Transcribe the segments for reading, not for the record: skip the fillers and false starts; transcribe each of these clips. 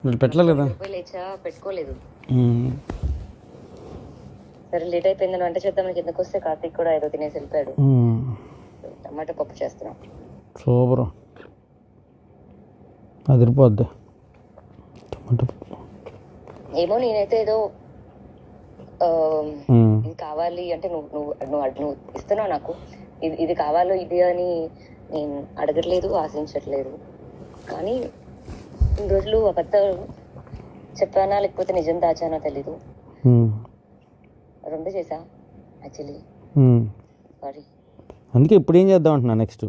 మీరు పెట్టలేదు కదా? లేచా పెట్టుకోలేదు. సరే లేట్ అయిపోయిందని వంట చేద్దామని కిందకు వస్తే కార్తీక్ కూడా ఏదో తినేసి వెళ్ళిపోయాడు. టమాటా పప్పు చేస్తున్నాం. సూపర్, అదిరిపోద్ది టమాటా పప్పు. ఏమో నేనైతే ఏదో ఇది కావాలి అంటే నువ్వు ఇస్తున్నావు నాకు, ఇది కావాలో ఇది అని నేను అడగట్లేదు, ఆశించట్లేదు. కానీ ఇన్ని రోజులు అబద్ధాలు చెప్పానా లేకపోతే నిజం దాచానో తెలీదు. రెండు చేసా యాక్చువల్లీ. సారీ. అందుకే ఇప్పుడు ఏం చేద్దాం అంటున్నా నెక్స్ట్.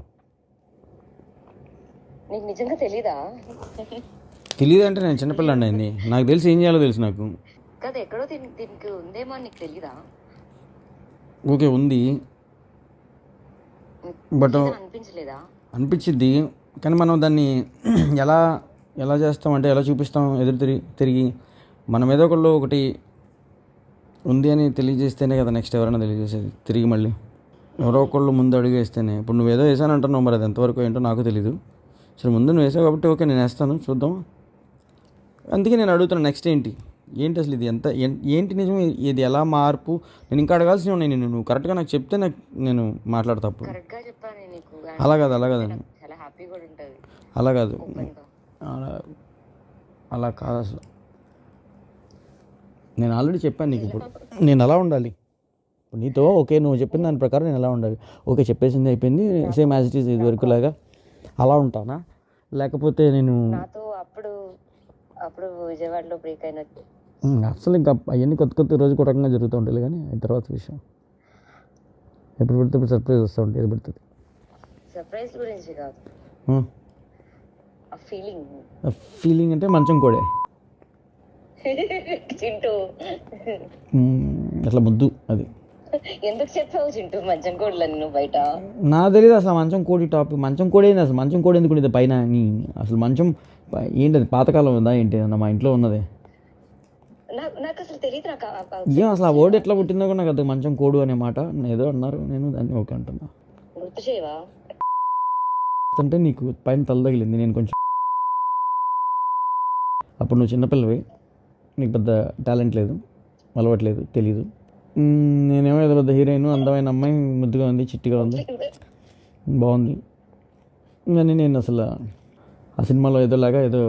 నీకు నిజంగా తెలీదా? తెలియదు అంటే నేను చిన్నపిల్లండి అయింది, నాకు తెలిసి ఏం చేయాలో తెలుసు నాకు. కదా ఎక్కడో దీనికి ఉందేమో అని నీకు తెలీదా? ఓకే ఉంది, బట్ అనిపించలేదా? అనిపించిద్ది, కానీ మనం దాన్ని ఎలా ఎలా చేస్తాం అంటే ఎలా చూపిస్తాం, ఎదురు తిరిగి మనం ఏదో ఒకటి ఉంది అని తెలియజేస్తేనే కదా నెక్స్ట్ ఎవరైనా తెలియజేసేది. తిరిగి మళ్ళీ ఎవరో ఒకళ్ళు ముందు అడుగు వేస్తేనే. ఇప్పుడు నువ్వేదో వేసాను అంటున్నావు, మరి అది ఎంతవరకు ఏంటో నాకు తెలీదు. సరే ముందు నువ్వు వేసావు కాబట్టి ఓకే నేను వేస్తాను, చూద్దాం. అందుకే నేను అడుగుతున్నాను నెక్స్ట్ ఏంటి అసలు ఇది ఏంటి నిజం, ఇది ఎలా మార్పు. నేను ఇంకా అడగాల్సి ఉన్నాయి. నువ్వు కరెక్ట్గా నాకు చెప్తే నేను మాట్లాడతా. అప్పుడు అలా కాదు అలా కాదు అలా కాదు అసలు. నేను ఆల్రెడీ చెప్పాను నీకు ఇప్పుడు నేను ఎలా ఉండాలి నీతో. ఓకే నువ్వు చెప్పిన దాని ప్రకారం నేను ఎలా ఉండాలి. ఓకే చెప్పేసింది అయిపోయింది, సేమ్ యాజ్ ఇట్ ఈస్ ఇది వరకు లాగా అలా ఉంటానా, లేకపోతే నేను అప్పుడు విజయవాడలో బ్రేక్ అయినట్టు అసలు ఇంకా అవన్నీ కొత్త రోజు ఒక రకంగా జరుగుతూ ఉంటాయి. కానీ అయిన తర్వాత విషయం ఎప్పుడు పడితే ఇప్పుడు సర్ప్రైజ్ వస్తూ ఉంటుంది. ఏది పడుతుంది సర్ప్రైజ్ గురించి కాదు, ఫీలింగ్ అంటే మంచం కోడే చింటూ అట్లా ముద్దు. అది ఎందుకు చెప్పావు చింటూ మంచం కోడలని నువ్వు బయట? నాకు తెలియదు అసలు మంచం కోడి టాపిక్. మంచం కోడి ఏంది అసలు? మంచం కోడి ఎందుకు ఉండేది పైన? అసలు మంచం ఏంటది? పాతకాలం ఉందా ఏంటి? మా ఇంట్లో ఉన్నదే. నాకు అసలు తెలియదు. ఏం అసలు ఆ వర్డ్ ఎట్లా పుట్టిందో కూడా నాకు అది మంచం కోడు అనే మాట ఏదో అన్నారు, నేను దాన్ని ఓకే అంటున్నా. గుర్తు చేయవా అంటే నీకు పైన తల తగిలింది. నేను కొంచెం అప్పుడు నువ్వు చిన్నపిల్లవి, నీకు పెద్ద టాలెంట్ లేదు, అలవాట్లేదు, తెలీదు. నేనేమో ఏదో పెద్ద హీరోయిన్, అందమైన అమ్మాయి, ముద్దుగా ఉంది, చిట్టిగా ఉంది, బాగుంది. కానీ నేను అసలు ఆ సినిమాలో ఏదోలాగా ఏదో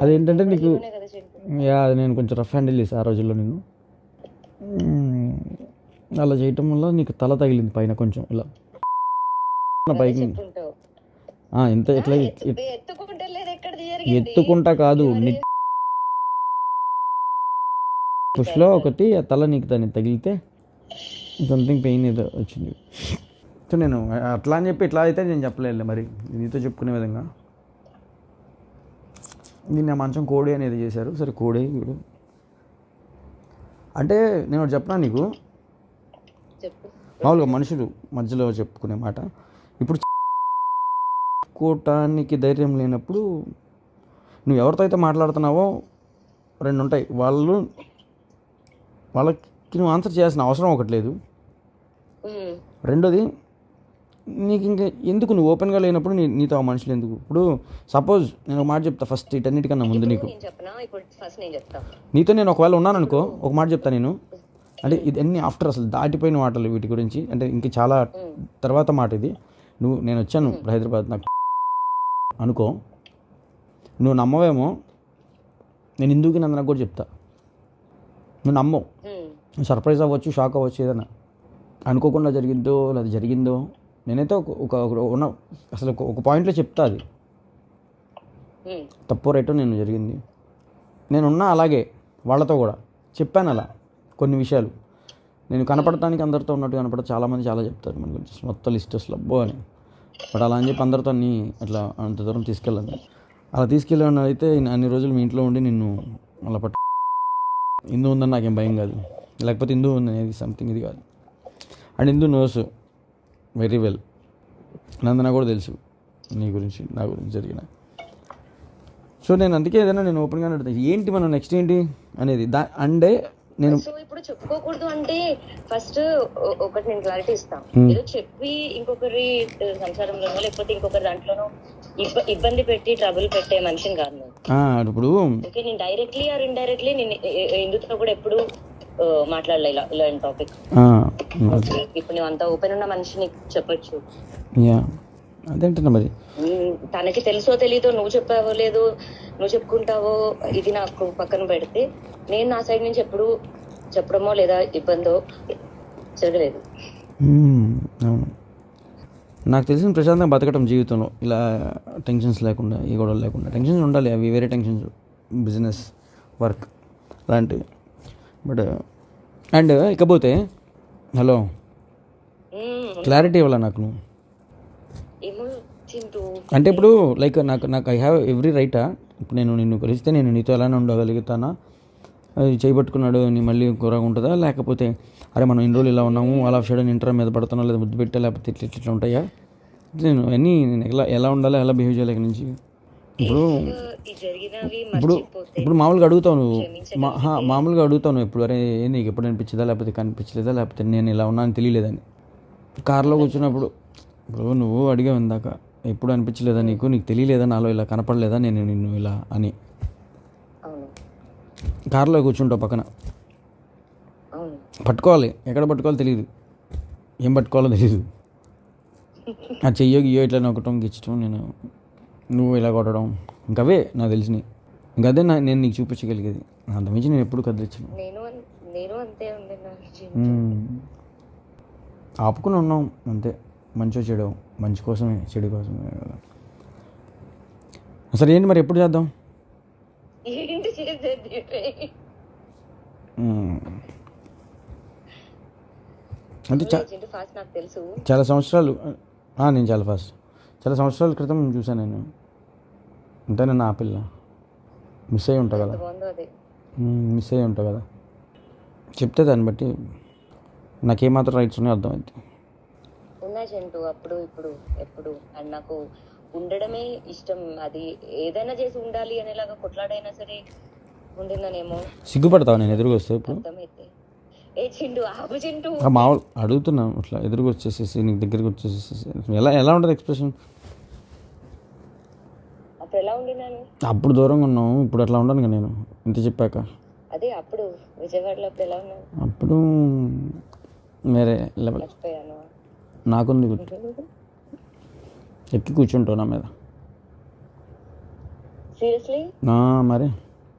అదేంటంటే నీకు అది నేను కొంచెం రఫ్ హ్యాండిల్ చేసి ఆ రోజుల్లో నేను అలా చేయటం వల్ల నీకు తల తగిలింది పైన కొంచెం ఇలా పైకి. ఎంత ఎట్లా ఎత్తుకుంటా కాదు, పుష్లో ఒకటి ఆ తల నీకు దాన్ని తగిలితే సంథింగ్ పెయిన్ ఏదో వచ్చింది. సో నేను అట్లా అని చెప్పి ఇట్లా అయితే నేను చెప్పలేదు మరి నీతో చెప్పుకునే విధంగా. దీన్ని మంచం కోడి అనేది చేశారు. సరే కోడి ఇప్పుడు అంటే నేను ఒకటి చెప్పనా నీకు, మామూలుగా మనుషులు మధ్యలో చెప్పుకునే మాట. ఇప్పుడు చెప్పుకోవటానికి ధైర్యం లేనప్పుడు నువ్వు ఎవరితో అయితే మాట్లాడుతున్నావో రెండు ఉంటాయి. వాళ్ళకి నువ్వు ఆన్సర్ చేయాల్సిన అవసరం ఒకటి లేదు. రెండోది నీకు ఇంకా ఎందుకు నువ్వు ఓపెన్గా లేనప్పుడు నీతో ఆ మనుషులు ఎందుకు? ఇప్పుడు సపోజ్ నేను ఒక మాట చెప్తా ఫస్ట్, ఇటన్నిటికన్నా ముందు నీకు నీతో నేను ఒకవేళ ఉన్నాను అనుకో, ఒక మాట చెప్తా నేను. అంటే ఇది అన్ని ఆఫ్టర్ అసలు దాటిపోయిన మాటలు వీటి గురించి, అంటే ఇంక చాలా తర్వాత మాట ఇది. నేను వచ్చాను హైదరాబాద్ నాకు అనుకో, నువ్వు నమ్మవేమో, నేను ఇందుకు నాకు కూడా చెప్తా, నువ్వు నమ్మవు. సర్ప్రైజ్ అవ్వచ్చు, షాక్ అవ్వచ్చు, ఏదైనా అనుకోకుండా జరిగిందో లేదా జరిగిందో. నేనైతే ఉన్న అసలు ఒక పాయింట్లో చెప్తా, అది తప్పో రైటో నేను జరిగింది. నేనున్నా అలాగే వాళ్ళతో కూడా చెప్పాను అలా కొన్ని విషయాలు. నేను కనపడటానికి అందరితో ఉన్నట్టు కనపడతా, చాలామంది చాలా చెప్తారు మన గురించి, మొత్తం లిస్ట్ అసలు అబ్బో అని. బట్ అలా అని చెప్పి అందరితో అన్నీ అట్లా అంత దూరం తీసుకెళ్ళాను. అలా తీసుకెళ్ళాను అయితే అన్ని రోజులు మీ ఇంట్లో ఉండి నిన్ను అలా హిందూ ఉందని నాకేం భయం కాదు, లేకపోతే హిందూ ఉంది అనేది సంథింగ్ ఇది కాదు. And Hindu knows very well, Nandana కూడా తెలుసు నీ గురించి, నా గురించి జరిగిన. సో నేను అందుకే ఏదైనా నేను ఓపెన్గానే అడుగుతాను, ఏంటి మనం నెక్స్ట్ ఏంటి అనేది. అంటే నేను ఇప్పుడు చెప్పుకోకూడదు అంటే ఫస్ట్ ఒకటి నేను క్లారిటీ ఇస్తాను. ఏదో చెప్పి ఇంకొకరి సంసారంలోనో లేకపోతే ఇంకొకరి దాంట్లోనో ఇబ్బంది పెట్టి ట్రబుల్ పెట్టే మనిషిని కాదు నేను. ఇప్పుడు ఓకే, నేను డైరెక్ట్లీ ఆర్ ఇండైరెక్ట్లీ నేను ఎందుతో కూడా ఎప్పుడు మాట్లాడలే ఇలాంటి టాపిక్. ఇప్పుడు నువ్వు అంత ఓపెన్ ఉన్న మనిషిని చెప్పొచ్చు. యా అదేంటన్నా మరి తనకి తెలుసో తెలీదో, నువ్వు చెప్పావో లేదో, నువ్వు చెప్పుకుంటావో, ఇది నాకు పక్కన పెడితే నేను నా సైడ్ నుంచి ఎప్పుడు చెప్పడమో లేదా ఇబ్బందో జరగలేదు. అవును, నాకు తెలిసిన ప్రశాంతంగా బతకటం జీవితంలో ఇలా టెన్షన్స్ లేకుండా, ఈ గొడవలు లేకుండా. టెన్షన్స్ ఉండాలి, అవి వేరే టెన్షన్స్, బిజినెస్, వర్క్ లాంటివి. బట్ అండ్ ఇకపోతే హలో క్లారిటీ ఇవ్వాలా నాకు నువ్వు? అంటే ఇప్పుడు లైక్ నాకు ఐ హ్యావ్ ఎవ్రీ రైటా? ఇప్పుడు నేను నిన్ను కలిస్తే నేను నీతో ఎలానే ఉండగలుగుతానా? అది చేయబట్టుకున్నాడు నీ మళ్ళీ కూరగా ఉంటుందా? లేకపోతే అరే మనం ఇన్ని రోజులు ఇలా ఉన్నాము, అలా షడన్ ఇంటర్ మీద పడుతున్నా, లేదా ముద్దు పెట్టా, లేకపోతే ఇట్లా ఉంటాయా? నేను అన్నీ నేను ఎలా ఉండాలి, ఎలా బిహేవ్ చేయాలి ఇక్కడ నుంచి? ఇప్పుడు ఇప్పుడు ఇప్పుడు మామూలుగా అడుగుతావు నువ్వు, మామూలుగా అడుగుతావు నువ్వు ఇప్పుడు, అరే నీకు ఎప్పుడు అనిపించదా, లేకపోతే కనిపించలేదా, లేకపోతే నేను ఇలా ఉన్నాను తెలియలేదని కార్లో కూర్చున్నప్పుడు? ఇప్పుడు నువ్వు అడిగావు ఇందాక, ఎప్పుడు అనిపించలేదా నీకు తెలియలేదా, నాలో ఇలా కనపడలేదా నేను నిన్ను ఇలా అని. కార్లో కూర్చుంటావు పక్కన, పట్టుకోవాలి, ఎక్కడ పట్టుకోవాలో తెలియదు, ఏం పట్టుకోవాలో తెలియదు. ఆ చెయ్యో గియ్యో ఇట్లా నొక్కటం, గిచ్చటం, నువ్వు ఇలా కొట్టడం, ఇంకవే నాకు తెలిసినవి. ఇంకదే నేను నీకు చూపించగలిగేది. అంతమించి నేను ఎప్పుడు కదిలించను. ఆపుకుని ఉన్నాం అంతే, మంచో చెడు, మంచి కోసమే చెడు కోసమే కదా. సరే ఏంటి మరి, ఎప్పుడు చేద్దాం? అంటే చాలా సంవత్సరాలు, నేను చాలా ఫాస్ట్, చాలా సంవత్సరాల క్రితం చూసాను నేను. అంటే నేను ఆ పిల్ల మిస్ అయ్యి ఉంటా కదా, చెప్తే దాన్ని బట్టి నాకేమాత్రం రైట్స్ ఉన్నాయో అర్థమైంది. ఉన్నాయి చింటూ, అప్పుడు ఇప్పుడు ఎప్పుడు. అండ్ నాకు ఉండడమే ఇష్టం, అది ఏదైనా చేసి ఉండాలి అనేలాగా కొట్లాడైనా సరే ఉండిందనేమో. సిగ్గుపడతావు నేను ఎదురుగా వస్తే? ఇప్పుడు అర్థమైతే ఏ చింటూ, ఆపు చింటూ, మామూలు అడుగుతున్నాను, అట్లా ఎదురుగా వచ్చేసేసి నీకు దగ్గరికి వచ్చేసేసి ఎలా ఉంటుంది ఎక్స్ప్రెషన్? అప్పుడు ఎలా ఉండినాను? అప్పుడు దూరంగా ఉన్నావు, ఇప్పుడు అట్లా ఉండను కదా నేను ఇంత చెప్పాక. అదే అప్పుడు విజయవాడలో అప్పుడు ఎలా ఉన్నాను? అప్పుడు వేరే లెవెల్. మర్చిపోయాను. నాకుంది గుర్తు, ఎక్కి కూర్చుంటావు నా మీద. సీరియస్లీ? మరి